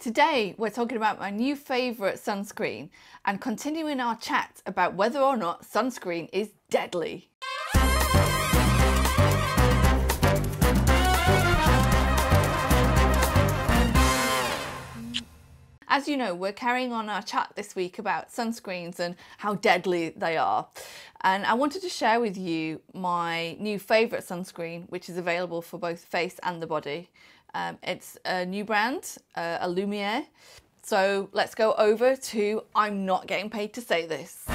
Today we're talking about my new favourite sunscreen and continuing our chat about whether or not sunscreen is deadly. As you know, we're carrying on our chat this week about sunscreens and how deadly they are. And I wanted to share with you my new favourite sunscreen, which is available for both face and the body. It's a new brand, a Lumiere. So let's go over to I'm not getting paid to say this.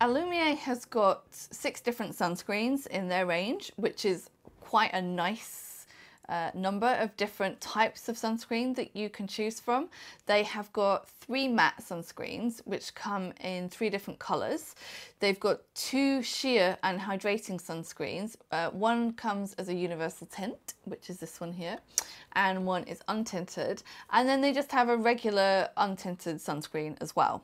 Lumiere has got 6 different sunscreens in their range, which is quite a nice number of different types of sunscreen that you can choose from. They have got 3 matte sunscreens which come in 3 different colours. They've got 2 sheer and hydrating sunscreens. One comes as a universal tint, which is this one here, and one is untinted, and then they just have a regular untinted sunscreen as well.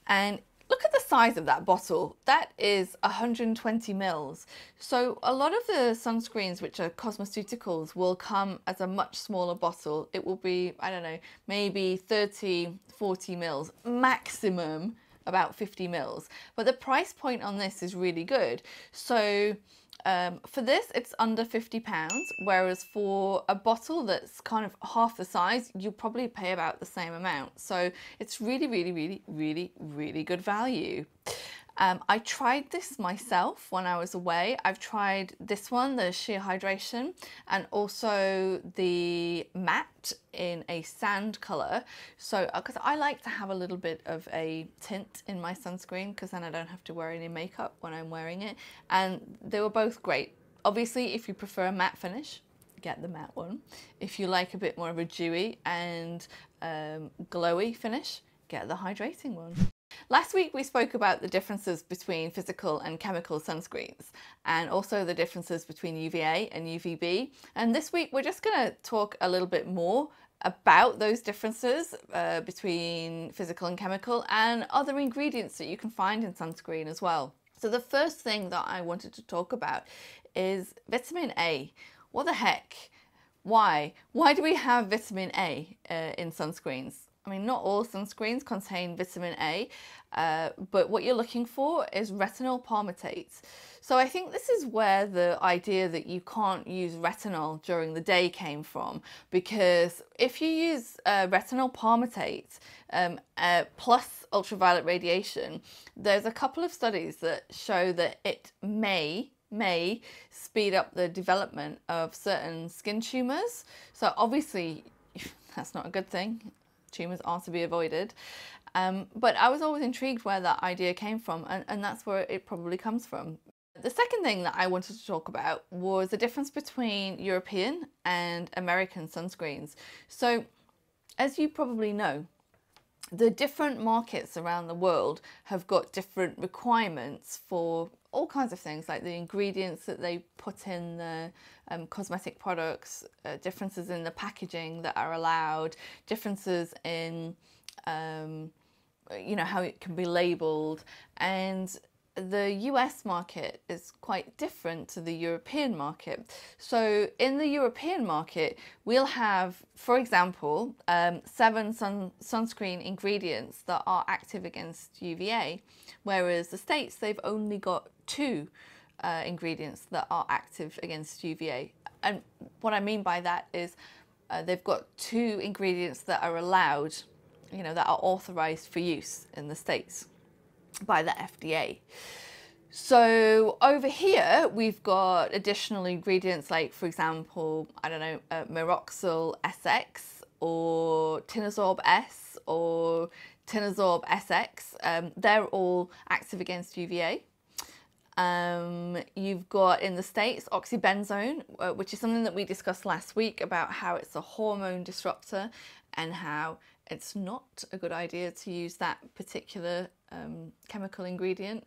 And look at the size of that bottle. That is 120 mils. So a lot of the sunscreens, which are cosmeceuticals, will come as a much smaller bottle. It will be, I don't know, maybe 30, 40 mils, maximum about 50 mils. But the price point on this is really good. So for this, it's under £50, whereas for a bottle that's kind of half the size, you'll probably pay about the same amount. So it's really, really, really, really, really good value. I tried this myself when I was away. I've tried this one, the sheer hydration, and also the matte in a sand colour. So, because I like to have a little bit of a tint in my sunscreen, because then I don't have to wear any makeup when I'm wearing it. And they were both great. Obviously, if you prefer a matte finish, get the matte one. If you like a bit more of a dewy and glowy finish, get the hydrating one. Last week we spoke about the differences between physical and chemical sunscreens, and also the differences between UVA and UVB. And this week we're just going to talk a little bit more about those differences between physical and chemical, and other ingredients that you can find in sunscreen as well. So the first thing that I wanted to talk about is vitamin A. What the heck? Why? Why do we have vitamin A in sunscreens? I mean, not all sunscreens contain vitamin A, but what you're looking for is retinol palmitate. So I think this is where the idea that you can't use retinol during the day came from, because if you use retinol palmitate plus ultraviolet radiation, there's a couple of studies that show that it may speed up the development of certain skin tumours. So obviously that's not a good thing. Tumours are to be avoided. But I was always intrigued where that idea came from, and that's where it probably comes from. The second thing that I wanted to talk about was the difference between European and American sunscreens. So, as you probably know, the different markets around the world have got different requirements for all kinds of things, like the ingredients that they put in the cosmetic products, differences in the packaging that are allowed, differences in you know, how it can be labelled. And the US market is quite different to the European market. So in the European market, we'll have, for example, 7 sunscreen ingredients that are active against UVA, whereas the States, they've only got 2 ingredients that are active against UVA. And what I mean by that is they've got 2 ingredients that are allowed, you know, that are authorized for use in the States by the FDA. So over here we've got additional ingredients like, for example, I don't know, Meroxyl SX or Tinazorb S or Tinazorb SX. They're all active against UVA. You've got in the States oxybenzone, which is something that we discussed last week about how it's a hormone disruptor and how it's not a good idea to use that particular chemical ingredient.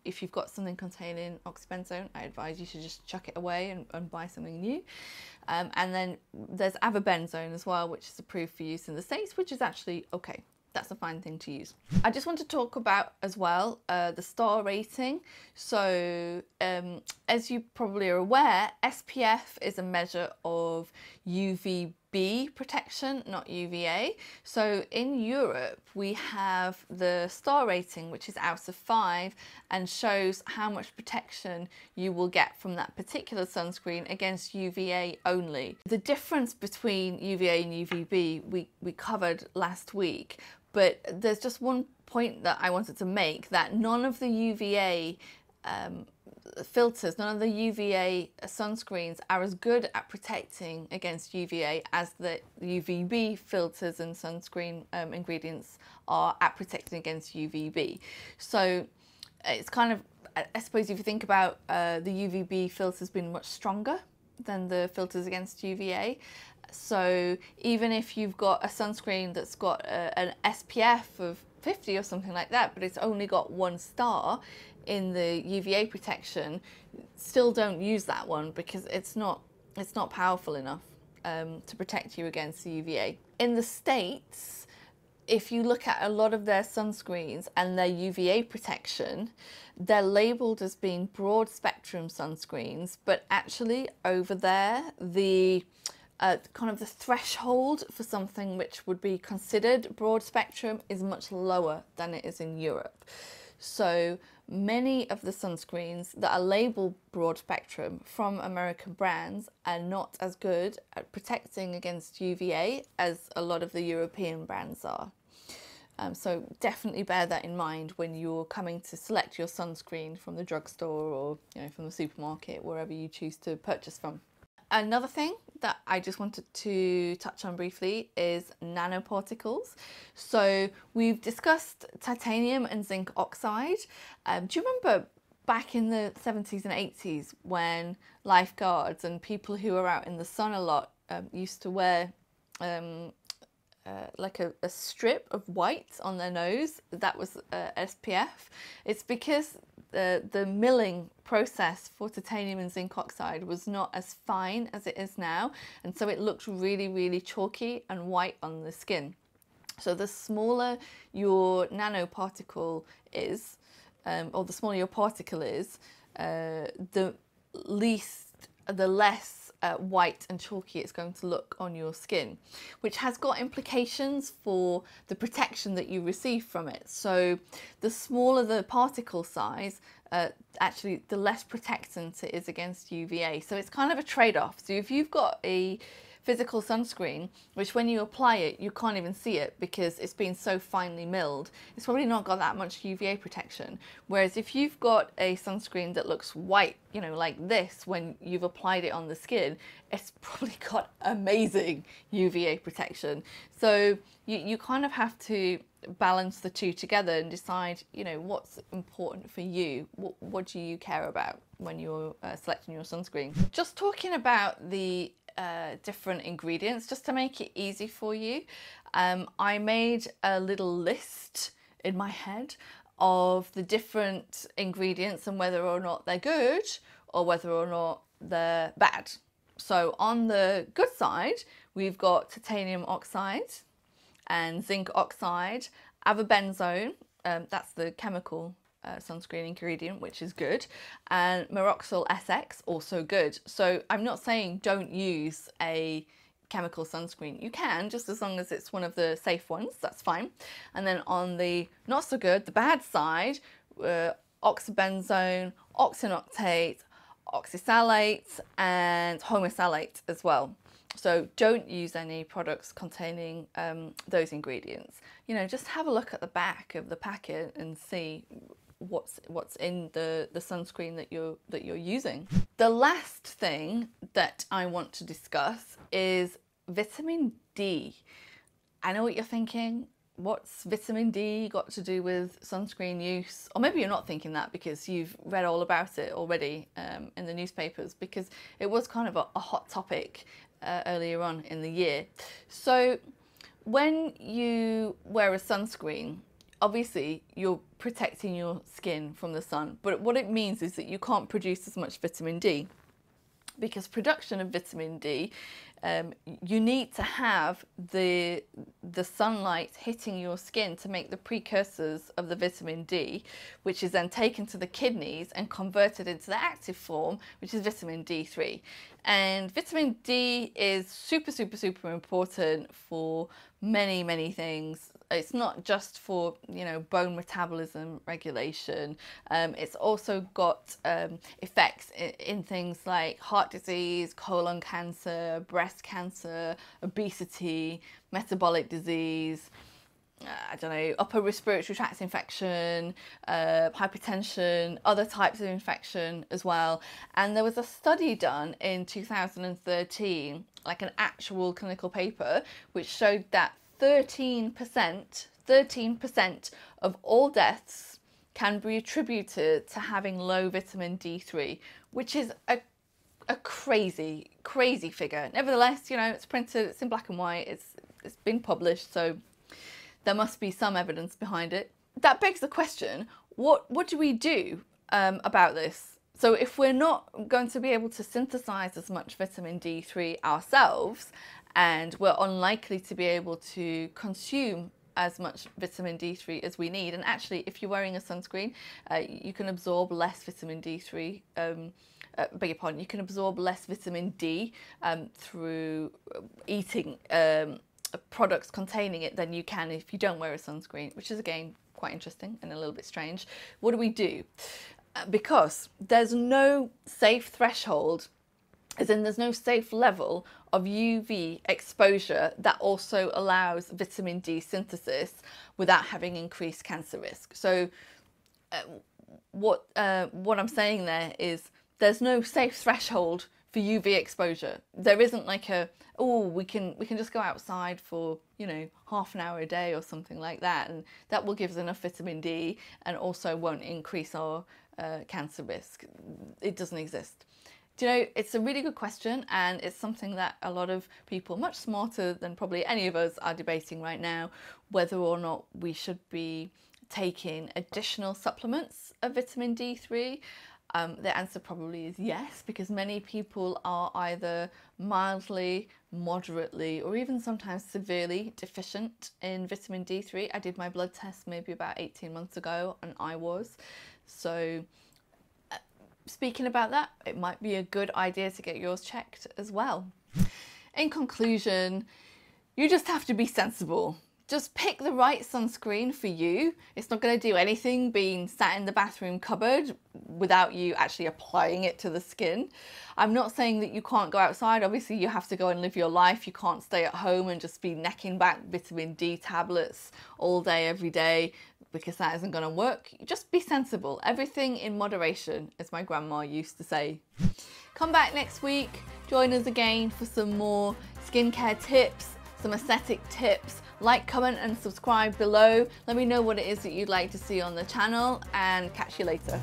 If you've got something containing oxybenzone, I advise you to just chuck it away and buy something new. And then there's avobenzone as well, which is approved for use in the States, which is actually okay. That's a fine thing to use. I just want to talk about as well the star rating. So as you probably are aware, SPF is a measure of UVB UVB protection, not UVA. So in Europe, we have the star rating, which is out of 5, and shows how much protection you will get from that particular sunscreen against UVA only. The difference between UVA and UVB we covered last week, but there's just one point that I wanted to make, that none of the UVA filters, none of the UVA sunscreens are as good at protecting against UVA as the UVB filters and sunscreen ingredients are at protecting against UVB. So it's kind of, I suppose if you think about the UVB filters being much stronger than the filters against UVA. So even if you've got a sunscreen that's got an SPF of 50 or something like that, but it's only got 1 star in the UVA protection, still don't use that one because it's not powerful enough to protect you against the UVA. In the States, if you look at a lot of their sunscreens and their UVA protection, they're labelled as being broad spectrum sunscreens, but actually over there the kind of the threshold for something which would be considered broad spectrum is much lower than it is in Europe. So many of the sunscreens that are labelled broad spectrum from American brands are not as good at protecting against UVA as a lot of the European brands are. So definitely bear that in mind when you're coming to select your sunscreen from the drugstore or from the supermarket, wherever you choose to purchase from. Another thing that I just wanted to touch on briefly is nanoparticles. So we've discussed titanium and zinc oxide. Do you remember back in the 70s and 80s when lifeguards and people who are out in the sun a lot used to wear like a strip of white on their nose? That was SPF. It's because the milling process for titanium and zinc oxide was not as fine as it is now, and so it looked really, really chalky and white on the skin. So the smaller your nanoparticle is, or the smaller your particle is, the less white and chalky it's going to look on your skin, which has got implications for the protection that you receive from it. So the smaller the particle size, actually the less protectant it is against UVA. So it's kind of a trade-off. So if you've got a physical sunscreen, which when you apply it, you can't even see it because it's been so finely milled, it's probably not got that much UVA protection. Whereas if you've got a sunscreen that looks white, like this, when you've applied it on the skin, it's probably got amazing UVA protection. So you kind of have to balance the two together and decide, what's important for you. What do you care about when you're selecting your sunscreen? Just talking about the different ingredients, just to make it easy for you, I made a little list in my head of the different ingredients and whether or not they're good or whether or not they're bad. So on the good side, we've got titanium oxide and zinc oxide, avobenzone, that's the chemical sunscreen ingredient, which is good, and Meroxyl SX, also good. So I'm not saying don't use a chemical sunscreen. You can, just as long as it's one of the safe ones, that's fine. And then on the not so good, the bad side, oxybenzone, oxynoctate, oxysalate and homosalate as well. So don't use any products containing those ingredients. Just have a look at the back of the packet and see what's in the sunscreen that you're using. The last thing that I want to discuss is vitamin D. I know what you're thinking. What's vitamin D got to do with sunscreen use? Or maybe you're not thinking that because you've read all about it already in the newspapers, because it was kind of a hot topic earlier on in the year. So when you wear a sunscreen, obviously you're protecting your skin from the sun, but what it means is that you can't produce as much vitamin D, because production of vitamin D, you need to have the the sunlight hitting your skin to make the precursors of the vitamin D, which is then taken to the kidneys and converted into the active form, which is vitamin D3. And vitamin D is super, super, super important for many, many things. It's not just for, you know, bone metabolism regulation. It's also got effects in things like heart disease, colon cancer, breast cancer, obesity, metabolic disease, I don't know, upper respiratory tract infection, hypertension, other types of infection as well. And there was a study done in 2013, like an actual clinical paper, which showed that 13% of all deaths can be attributed to having low vitamin D3, which is a crazy, crazy figure. Nevertheless, you know, it's printed, it's in black and white, it's been published, so there must be some evidence behind it. That begs the question, what do we do about this? So if we're not going to be able to synthesize as much vitamin D3 ourselves, and we're unlikely to be able to consume as much vitamin D3 as we need, and actually if you're wearing a sunscreen, you can absorb less vitamin D3, beg your pardon, you can absorb less vitamin D through eating products containing it than you can if you don't wear a sunscreen, which is again quite interesting and a little bit strange. What do we do? Because there's no safe threshold, as in there's no safe level of UV exposure that also allows vitamin D synthesis without having increased cancer risk. So what I'm saying there is there's no safe threshold for UV exposure. There isn't like we can just go outside for, you know, half an hour a day or something like that, and that will give us enough vitamin D and also won't increase our cancer risk. It doesn't exist. Do you know, it's a really good question, and it's something that a lot of people much smarter than probably any of us are debating right now, whether or not we should be taking additional supplements of vitamin D3. The answer probably is yes, because many people are either mildly, moderately, or even sometimes severely deficient in vitamin D3. I did my blood test maybe about 18 months ago, and I was. So speaking about that, it might be a good idea to get yours checked as well. In conclusion, you just have to be sensible. Just pick the right sunscreen for you. It's not going to do anything being sat in the bathroom cupboard without you actually applying it to the skin. I'm not saying that you can't go outside. Obviously, you have to go and live your life. You can't stay at home and just be necking back vitamin D tablets all day, every day, because that isn't going to work. Just be sensible. Everything in moderation, as my grandma used to say. Come back next week. Join us again for some more skincare tips, some aesthetic tips. Like, comment and subscribe below. Let me know what it is that you'd like to see on the channel, and catch you later.